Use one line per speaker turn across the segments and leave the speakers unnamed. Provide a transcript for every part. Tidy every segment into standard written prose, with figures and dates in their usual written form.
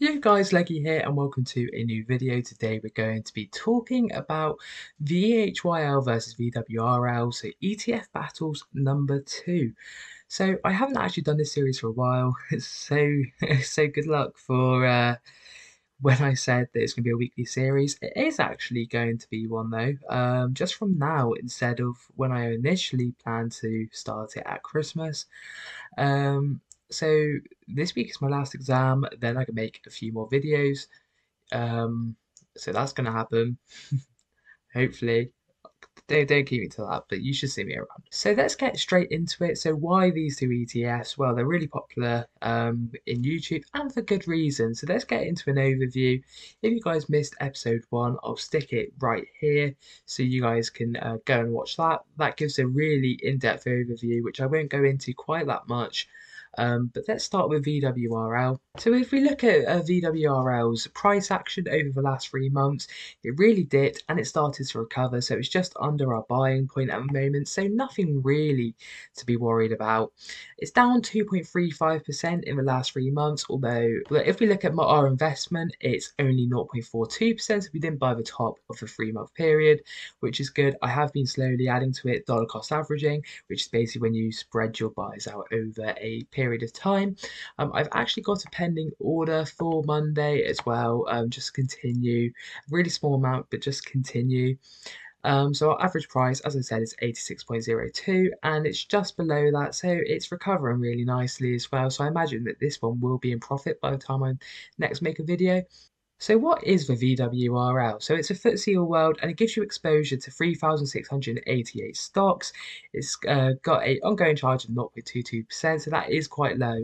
Yo guys, Leggy here and welcome to a new video. Today we're going to be talking about VHYL versus VWRL, so ETF battles number 2. So I haven't actually done this series for a while, so good luck for when I said that it's going to be a weekly series. It is actually going to be one though, just from now instead of when I initially planned to start it at Christmas. Um, so this week is my last exam, then I can make a few more videos. Um, so that's gonna happen, hopefully. Don't keep me to that, but you should see me around. So let's get straight into it. So why these two ETFs? Well, they're really popular in YouTube and for good reason. So let's get into an overview. If you guys missed episode 1, I'll stick it right here so you guys can go and watch that. That gives a really in-depth overview, which I won't go into quite that much. But let's start with VWRL. So if we look at VWRL's price action over the last 3 months, it really dipped and it started to recover. So it's just under our buying point at the moment. So nothing really to be worried about. It's down 2.35% in the last 3 months. Although if we look at our investment, it's only 0.42%. So we didn't buy the top of the 3 month period, which is good. I have been slowly adding to it dollar cost averaging, which is basically when you spread your buys out over a period of time. I've actually got a pending order for Monday as well. Just continue, really small amount, but just continue. So our average price, as I said, is 86.02 and it's just below that, so it's recovering really nicely as well. So I imagine that this one will be in profit by the time I next make a video. So what is the VWRL? So it's a FTSE All World and it gives you exposure to 3,688 stocks. It's got a ongoing charge of 0.22%, so that is quite low.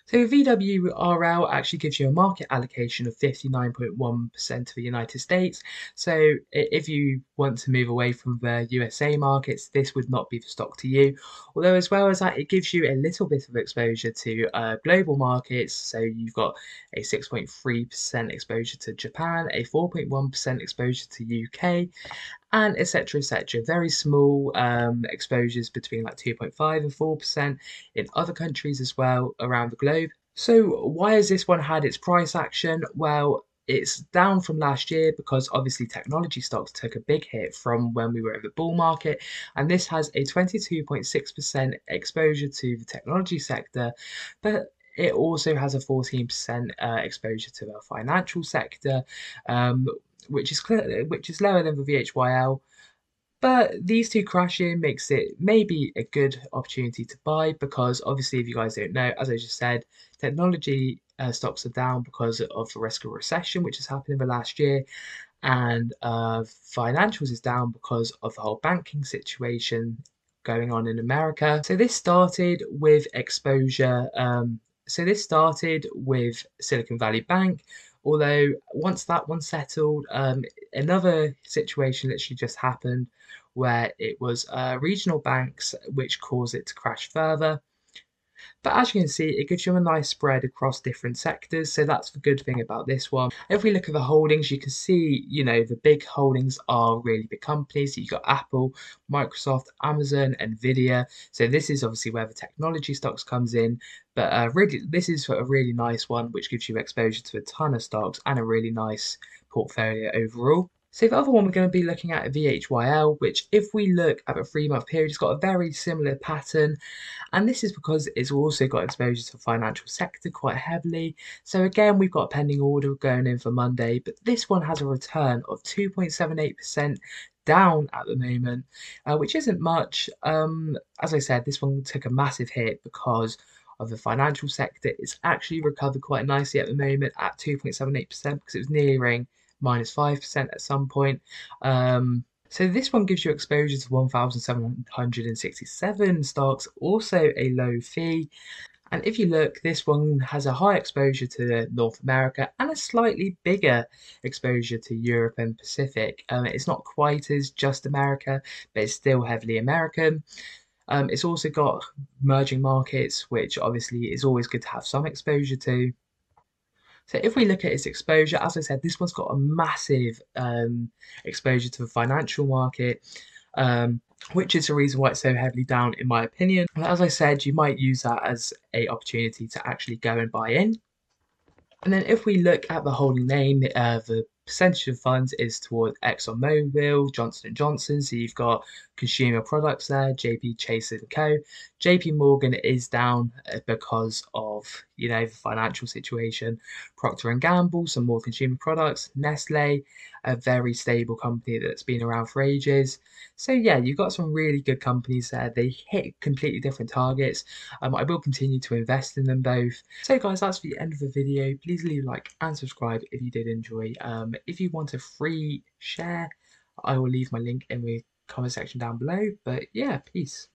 So VWRL actually gives you a market allocation of 59.1% for the United States. So if you want to move away from the USA markets, this would not be the stock to you. Although as well as that, it gives you a little bit of exposure to global markets. So you've got a 6.3% exposure to Japan, a 4.1% exposure to UK, and etc. etc. Very small exposures between like 2.5 and 4% in other countries as well around the globe. So why has this one had its price action? Well, it's down from last year because obviously technology stocks took a big hit from when we were in the bull market, and this has a 22.6% exposure to the technology sector, but it also has a 14% exposure to the financial sector, um, which is lower than the VHYL. But these two crashing makes it maybe a good opportunity to buy because obviously, if you guys don't know, as I just said, technology stocks are down because of the risk of recession, which has happened in the last year, and financials is down because of the whole banking situation going on in America. So this started with exposure. So this started with Silicon Valley Bank. Although once that one settled, another situation literally just happened where it was regional banks which caused it to crash further. But as you can see, it gives you a nice spread across different sectors. So that's the good thing about this one. If we look at the holdings, you can see, the big holdings are really big companies. You've got Apple, Microsoft, Amazon, Nvidia. So this is obviously where the technology stocks comes in. But really, this is a really nice one, which gives you exposure to a ton of stocks and a really nice portfolio overall. So the other one we're going to be looking at VHYL, which if we look at a 3 month period, it's got a very similar pattern. And this is because it's also got exposure to the financial sector quite heavily. So again, we've got a pending order going in for Monday, but this one has a return of 2.78% down at the moment, which isn't much. As I said, this one took a massive hit because of the financial sector. It's actually recovered quite nicely at the moment at 2.78% because it was nearing -5% at some point. So this one gives you exposure to 1,767 stocks, also a low fee. And if you look, this one has a high exposure to North America and a slightly bigger exposure to Europe and Pacific. It's not quite as just America, but it's still heavily American. It's also got emerging markets, which obviously is always good to have some exposure to. So if we look at its exposure, as I said, this one's got a massive exposure to the financial market, which is the reason why it's so heavily down, in my opinion. And as I said, you might use that as a opportunity to actually go and buy in. And then if we look at the holding name, the percentage of funds is toward ExxonMobil, Johnson& Johnson. So you've got consumer products there, JP Chase & Co. JP Morgan is down because of, the financial situation. Procter & Gamble, some more consumer products. Nestle, a very stable company that's been around for ages. So yeah, you've got some really good companies there. They hit completely different targets. I will continue to invest in them both. So guys, that's the end of the video. Please leave a like and subscribe if you did enjoy. If you want a free share, I will leave my link in the comment section down below. But yeah, peace.